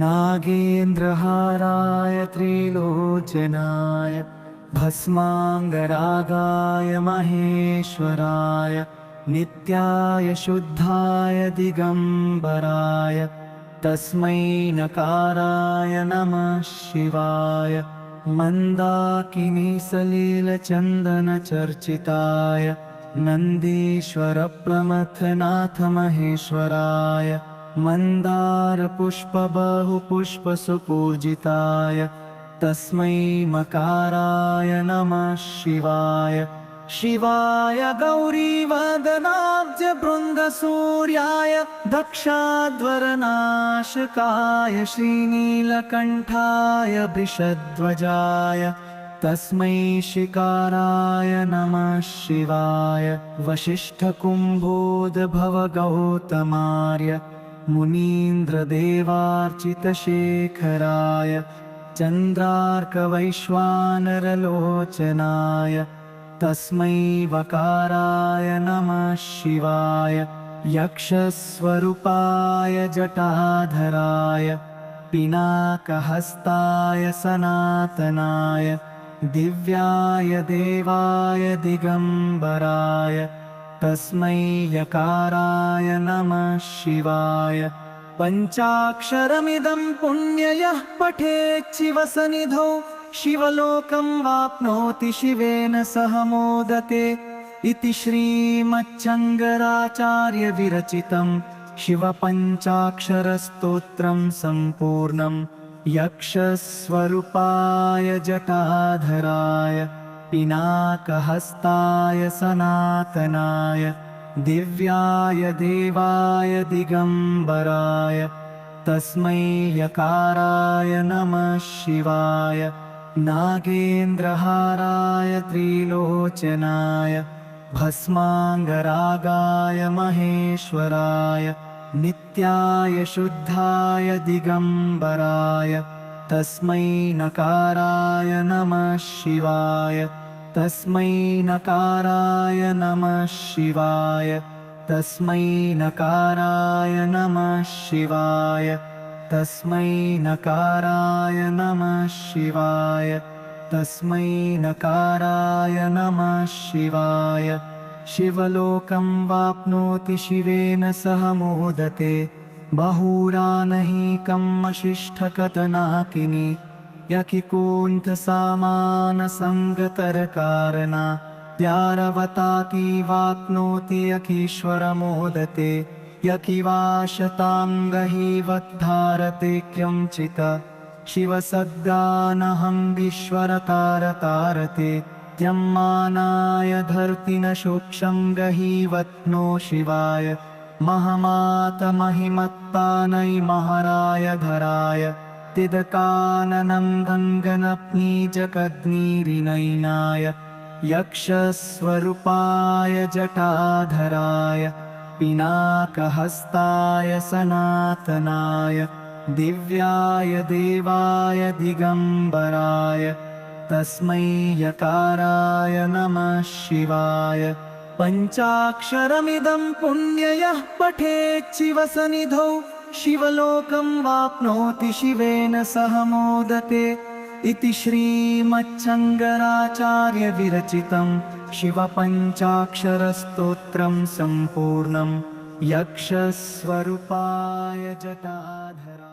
नागेन्द्रहाराय त्रिलोचनाय भस्माङ्गरागाय महेश्वराय नित्याय शुद्धाय दिगम्बराय तस्मै नकाराय नमः शिवाय मन्दाकिनीसलीलचन्दनचर्चिताय नन्दीश्वरप्रमथनाथ महेश्वराय मन्दारपुष्पबहुपुष्पसुपूजिताय तस्मै मकाराय नमः शिवाय शिवाय गौरीवदनाब्जबृन्दसूर्याय दक्षाध्वरनाशकाय श्रीनीलकण्ठाय वृषध्वजाय तस्मै शिकाराय नमः शिवाय वसिष्ठकुम्भोद्भवगौतमार्य मुनीन्द्रदेवार्चितशेखराय चन्द्रार्कवैश्वानरलोचनाय तस्मै वकाराय नमः शिवाय यक्षस्वरूपाय जटाधराय पिनाकहस्ताय सनातनाय दिव्याय देवाय दिगम्बराय तस्मै यकाराय नमः शिवाय पञ्चाक्षरमिदं पुण्ययः पठेत् शिवसन्निधौ शिवलोकं वाप्नोति शिवेन सह मोदते इति श्रीमच्छङ्कराचार्यविरचितं शिवपञ्चाक्षरस्तोत्रं सम्पूर्णं यक्षस्वरूपाय जटाधराय पिनाकहस्ताय सनातनाय दिव्याय देवाय दिगम्बराय तस्मै यकाराय नमः शिवाय नागेन्द्रहाराय त्रिलोचनाय भस्माङ्गरागाय महेश्वराय नित्याय शुद्धाय दिगम्बराय तस्मै नकाराय नमः शिवाय तस्मै नकाराय नमः शिवाय तस्मै नकाराय नमः शिवाय तस्मै नकाराय नमः शिवाय तस्मै नकाराय नमः शिवाय शिवलोकं वाप्नोति शिवेन सह मोदते बहुरानहीकं वसिष्ठकथनाकिनी यकिकुण्ठसामानसङ्गतरकारणा प्यारवताकी वाप्नोति यकीश्वर मोदते यकिवाशताङ्गहिवद्धारते क्यञ्चित् शिवसद्गानहं विश्वरतारतारते त्यम्मानाय धर्ति न सूक्ष्मं गहिवत्नो शिवाय महमातमहिमत्तानै महराय धराय तिदकाननं गङ्गनप्नीजकग्निरिनयनाय यक्षस्वरूपाय जटाधराय पिनाकहस्ताय सनातनाय दिव्याय देवाय दिगम्बराय तस्मै यकाराय नमः शिवाय पञ्चाक्षरमिदं पुण्ययः पठेत् शिवसन्निधौ शिवलोकं वाप्नोति शिवेन सह मोदते इति श्रीमच्छङ्कराचार्यविरचितं शिवपञ्चाक्षरस्तोत्रं सम्पूर्णं यक्षस्वरूपाय जटाधराय।